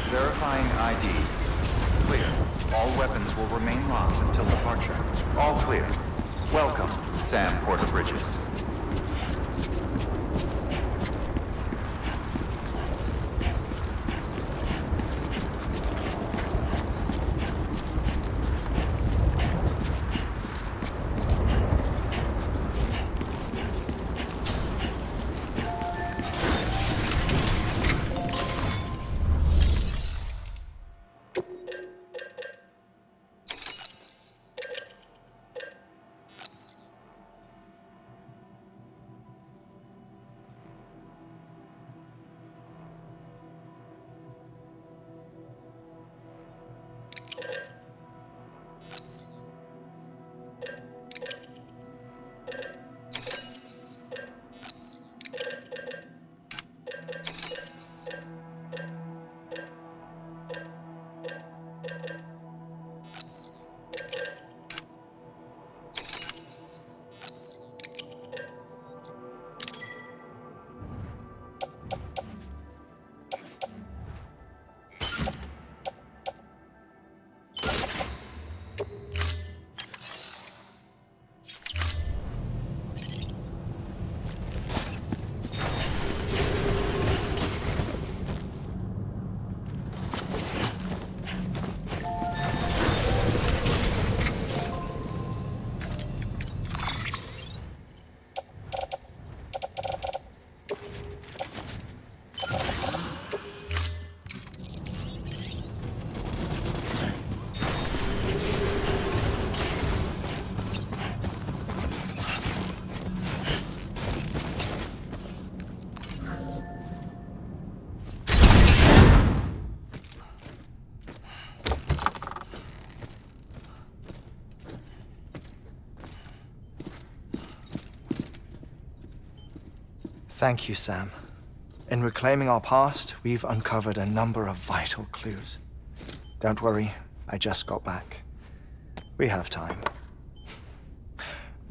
Verifying ID. Clear. All weapons will remain locked until departure. All clear. Welcome, Sam Porter-Bridges. Thank you, Sam. In reclaiming our past, we've uncovered a number of vital clues. Don't worry, I just got back. We have time.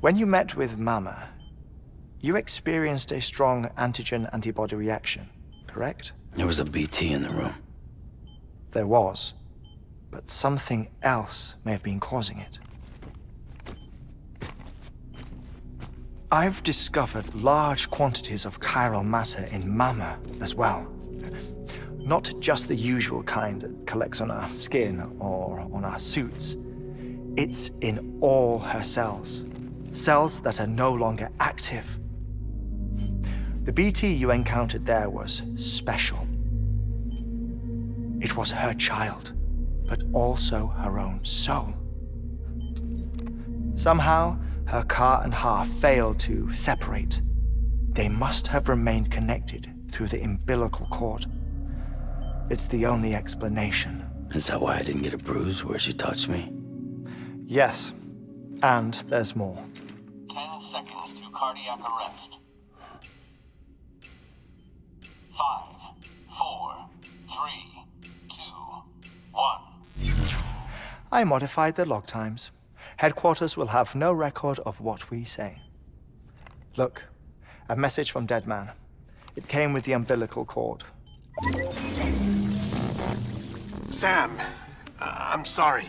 When you met with Mama, you experienced a strong antigen-antibody reaction, correct? There was a BT in the room. There was, but something else may have been causing it. I've discovered large quantities of chiral matter in Mama as well. Not just the usual kind that collects on our skin or on our suits. It's in all her cells. Cells that are no longer active. The BT you encountered there was special. It was her child, but also her own soul. Somehow, her car and half failed to separate. They must have remained connected through the umbilical cord. It's the only explanation. Is that why I didn't get a bruise where she touched me? Yes, and there's more. 10 seconds to cardiac arrest. 5, 4, 3, 2, 1. I modified the log times. Headquarters will have no record of what we say. Look, a message from Deadman. It came with the umbilical cord. Sam, I'm sorry.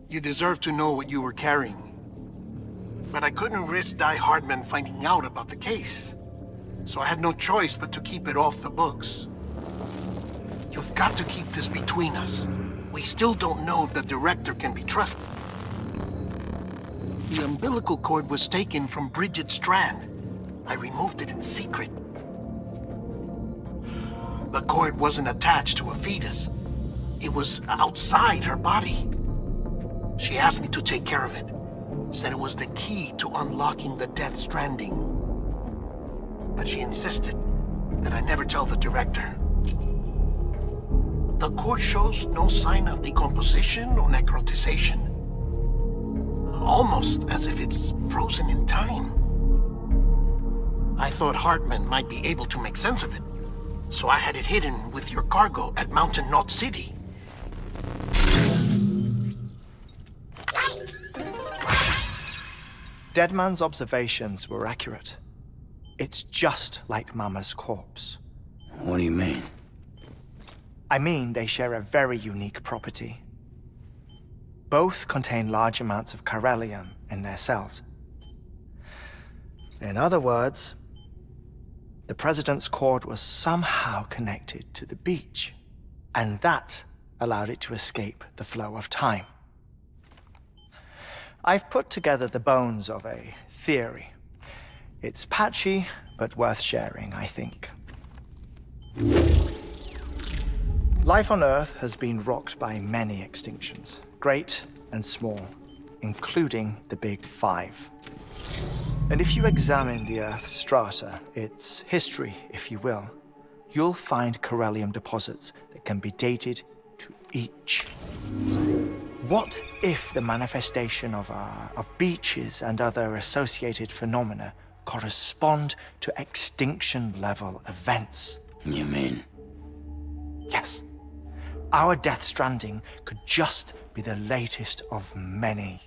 You deserve to know what you were carrying. But I couldn't risk Heartman finding out about the case. So I had no choice but to keep it off the books. You've got to keep this between us. We still don't know if the director can be trusted. The umbilical cord was taken from Bridget Strand. I removed it in secret. The cord wasn't attached to a fetus. It was outside her body. She asked me to take care of it. Said it was the key to unlocking the Death Stranding. But she insisted that I never tell the director. The cord shows no sign of decomposition or necrotization. Almost as if it's frozen in time. I thought Heartman might be able to make sense of it, so I had it hidden with your cargo at Mountain Knot City. Deadman's observations were accurate. It's just like Mama's corpse. What do you mean? I mean, they share a very unique property. Both contain large amounts of chiralium in their cells. In other words, the President's cord was somehow connected to the beach, and that allowed it to escape the flow of time. I've put together the bones of a theory. It's patchy, but worth sharing, I think. Life on Earth has been rocked by many extinctions, great and small, including the Big Five. And if you examine the Earth's strata, its history, if you will, you'll find chiralium deposits that can be dated to each. What if the manifestation of beaches and other associated phenomena correspond to extinction-level events? You mean? Yes. Our Death Stranding could just be the latest of many.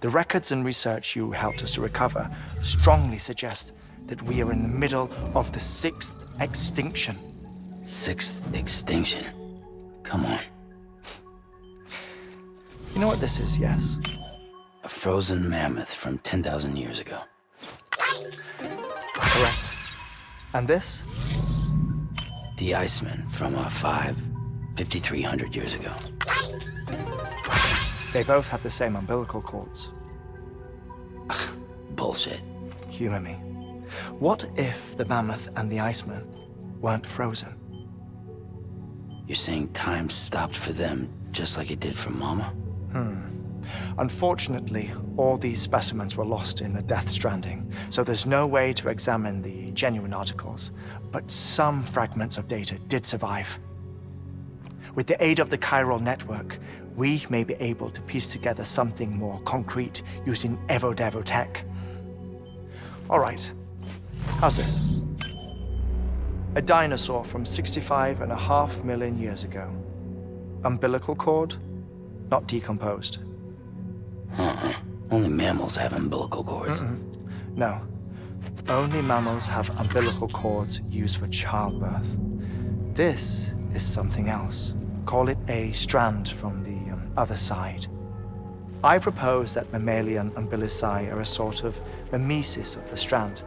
The records and research you helped us to recover strongly suggest that we are in the middle of the 6th extinction. 6th extinction? Come on. You know what this is, yes? A frozen mammoth from 10,000 years ago. Correct. And this? The Iceman from 5,300 years ago. They both have the same umbilical cords. Bullshit. Humor me. What if the mammoth and the Iceman weren't frozen? You're saying time stopped for them just like it did for Mama? Unfortunately, all these specimens were lost in the Death Stranding, so there's no way to examine the genuine articles. But some fragments of data did survive. With the aid of the chiral network, we may be able to piece together something more concrete using Evo-Devo tech. All right, how's this? A dinosaur from 65.5 million years ago. Umbilical cord, not decomposed. Only mammals have umbilical cords. No, only mammals have umbilical cords used for childbirth. This is something else. Call it a strand from the other side. I propose that mammalian umbilici are a sort of mimesis of the strand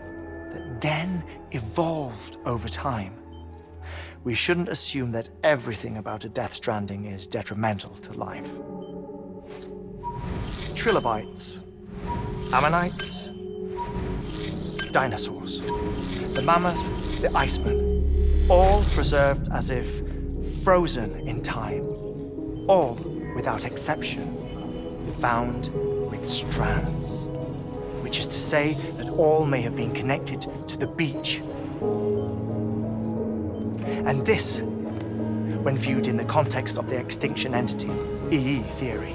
that then evolved over time. We shouldn't assume that everything about a Death Stranding is detrimental to life. Trilobites, ammonites, dinosaurs, the mammoth, the Iceman, all preserved as if frozen in time, all without exception, found with strands, which is to say that all may have been connected to the beach. And this, when viewed in the context of the extinction entity, EE theory,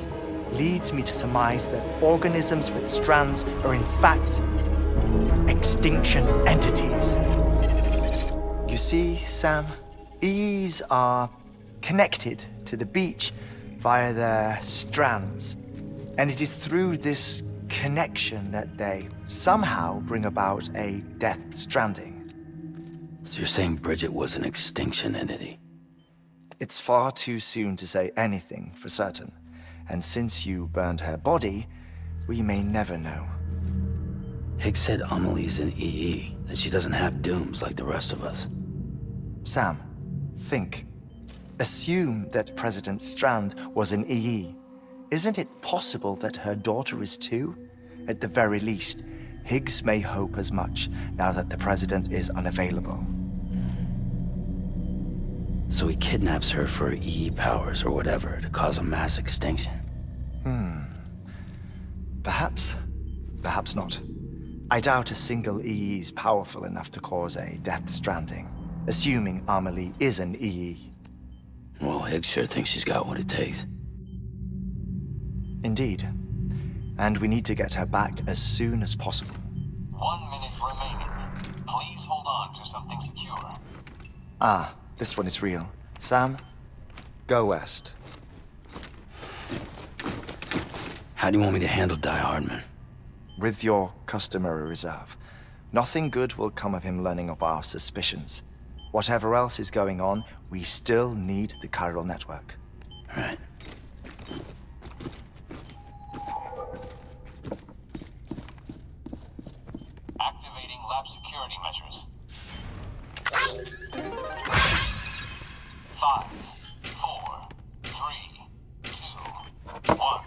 leads me to surmise that organisms with strands are in fact extinction entities. You see, Sam, EEs are connected to the beach via their strands. And it is through this connection that they somehow bring about a Death Stranding. So you're saying Bridget was an extinction entity? It's far too soon to say anything for certain. And since you burned her body, we may never know. Higgs said Amelie's an EE, that she doesn't have dooms like the rest of us. Sam, think. Assume that President Strand was an EE. Isn't it possible that her daughter is too? At the very least, Higgs may hope as much now that the President is unavailable. So he kidnaps her for EE powers or whatever to cause a mass extinction. Perhaps. Perhaps not. I doubt a single EE is powerful enough to cause a Death Stranding, assuming Amelie is an EE. Well, Higgs sure thinks she's got what it takes. Indeed. And we need to get her back as soon as possible. 1 minute remaining. Please hold on to something secure. Ah, this one is real. Sam, go west. How do you want me to handle Die Hardman? With your customary reserve. Nothing good will come of him learning of our suspicions. whatever else is going on, we still need the chiral network. Right. Activating lab security measures. 5, 4, 3, 2, 1.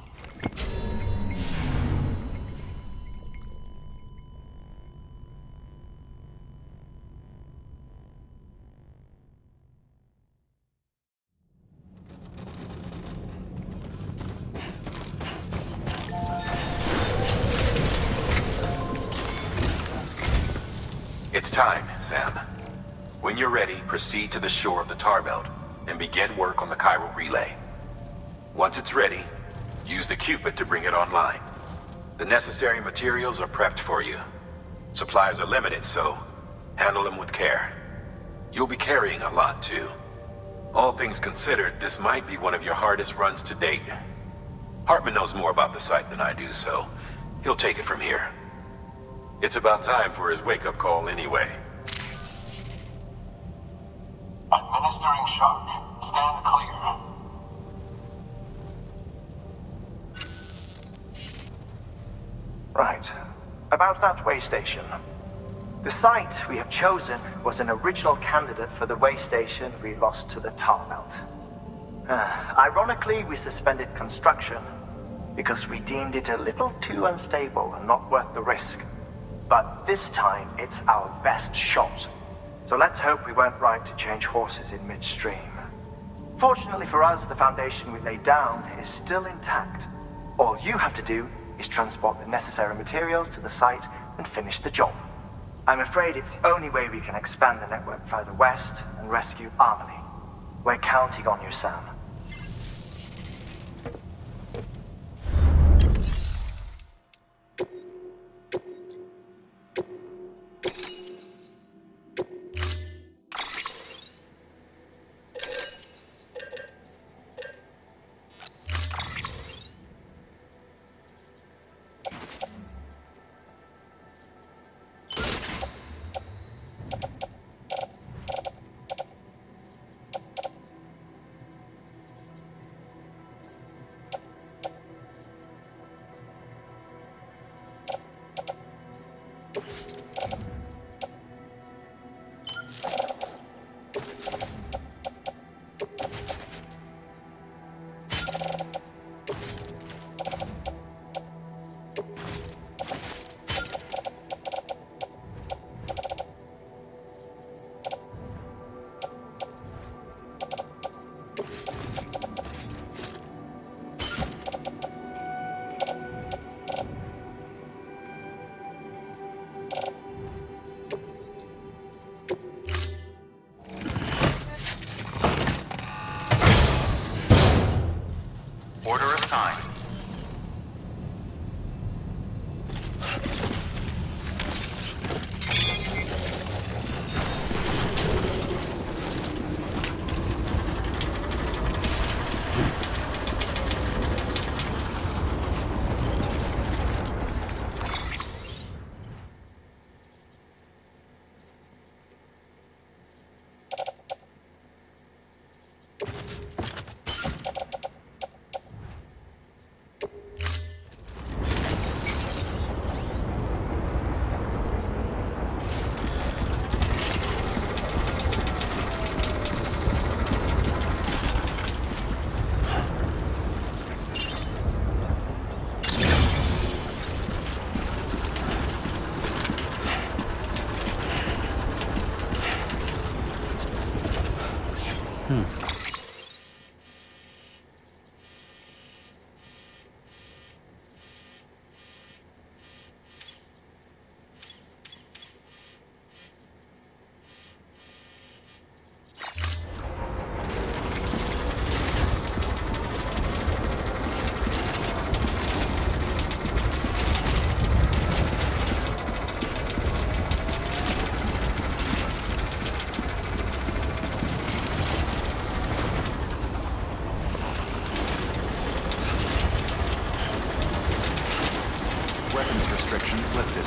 It's time, Sam. When you're ready, proceed to the shore of the tar belt and begin work on the chiral relay. Once it's ready, use the Cupid to bring it online. The necessary materials are prepped for you. Supplies are limited, so handle them with care. You'll be carrying a lot, too. All things considered, this might be one of your hardest runs to date. Heartman knows more about the site than I do, so he'll take it from here. It's about time for his wake-up call anyway. Administering shock. Stand clear. Right. About that way station. The site we have chosen was an original candidate for the way station we lost to the tar belt. Ironically, we suspended construction because we deemed it a little too unstable and not worth the risk. But this time, it's our best shot. So let's hope we weren't right to change horses in midstream. Fortunately for us, the foundation we laid down is still intact. All you have to do is transport the necessary materials to the site and finish the job. I'm afraid it's the only way we can expand the network further west and rescue Amelie. We're counting on you, Sam. Order assigned. Weapons restrictions lifted.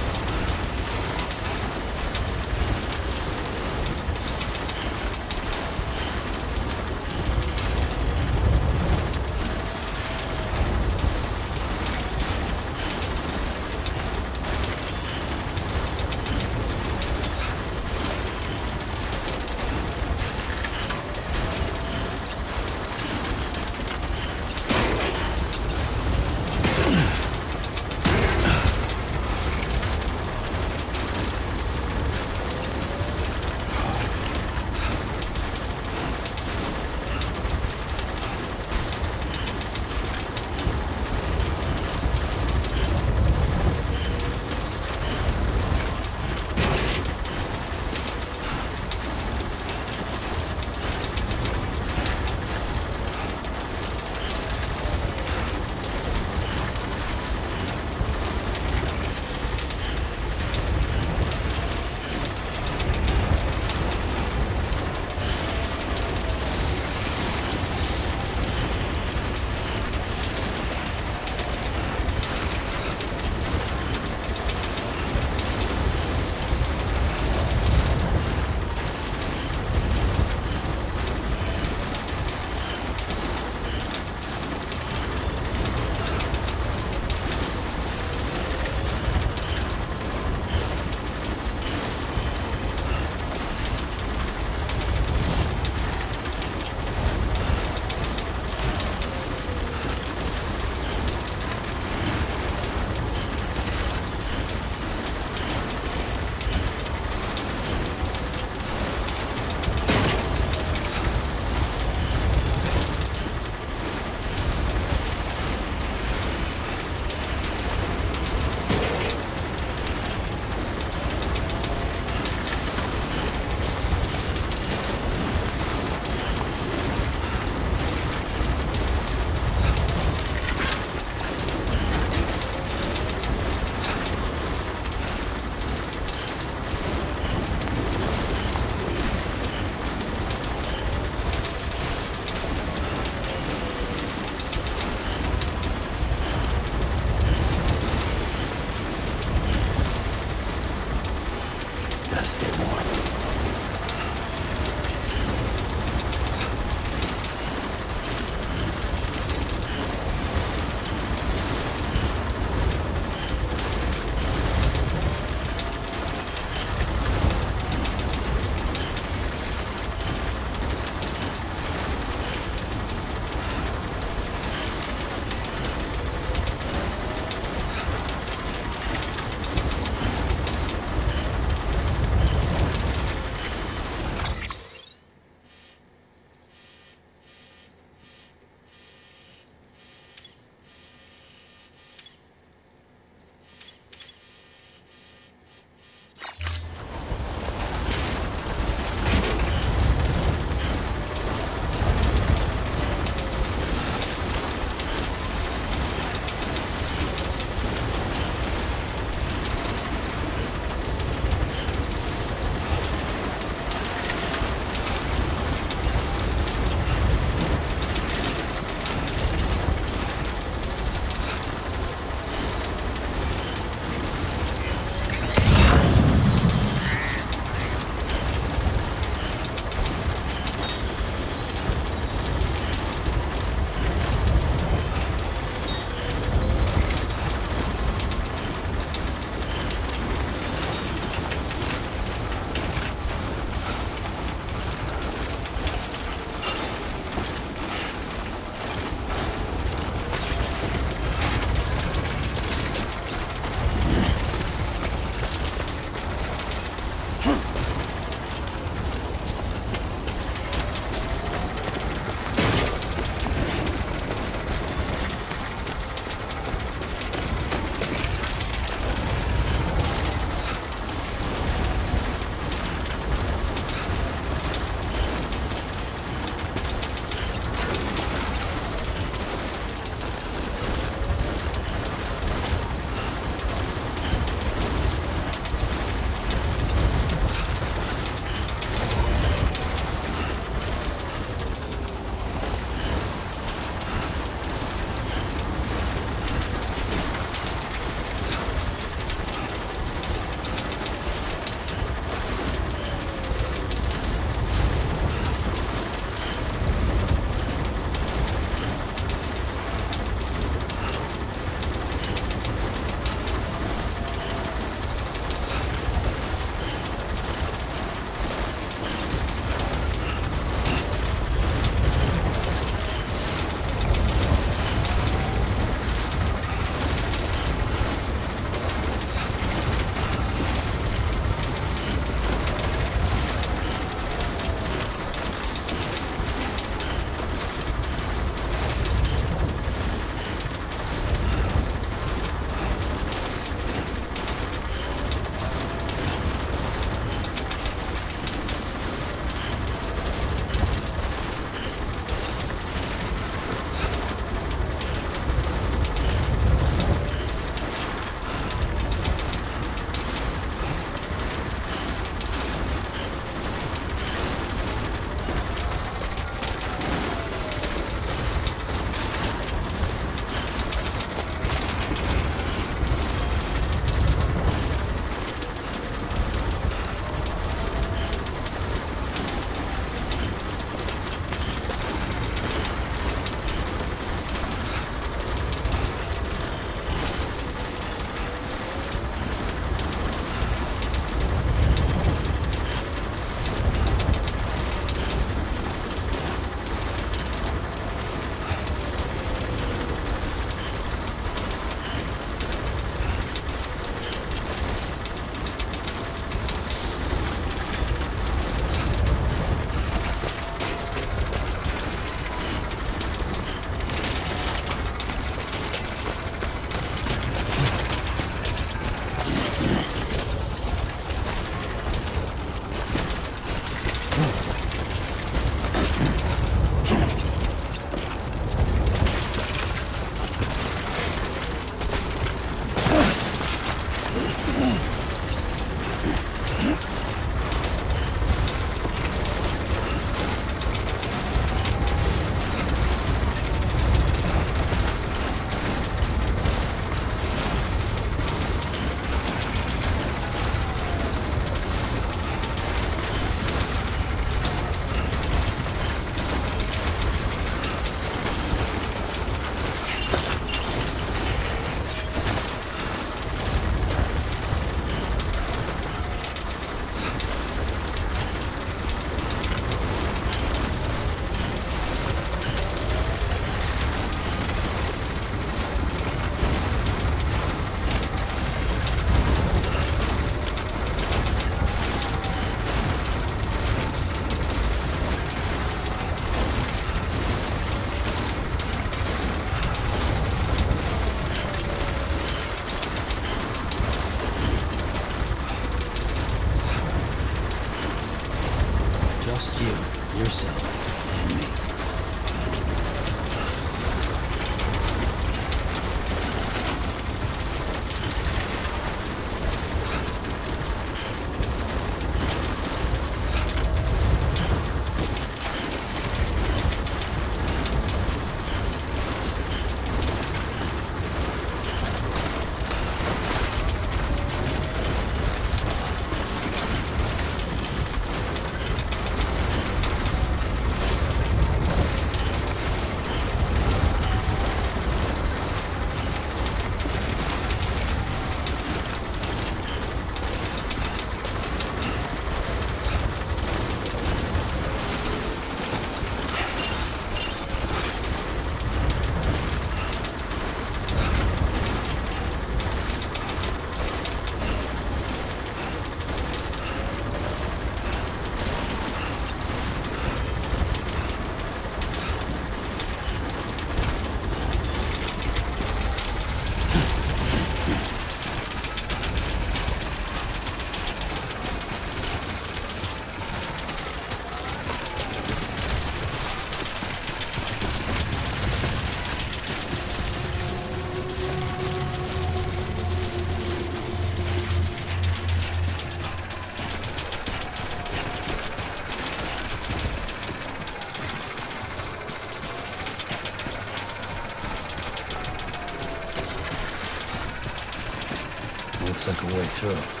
Looks like a way through.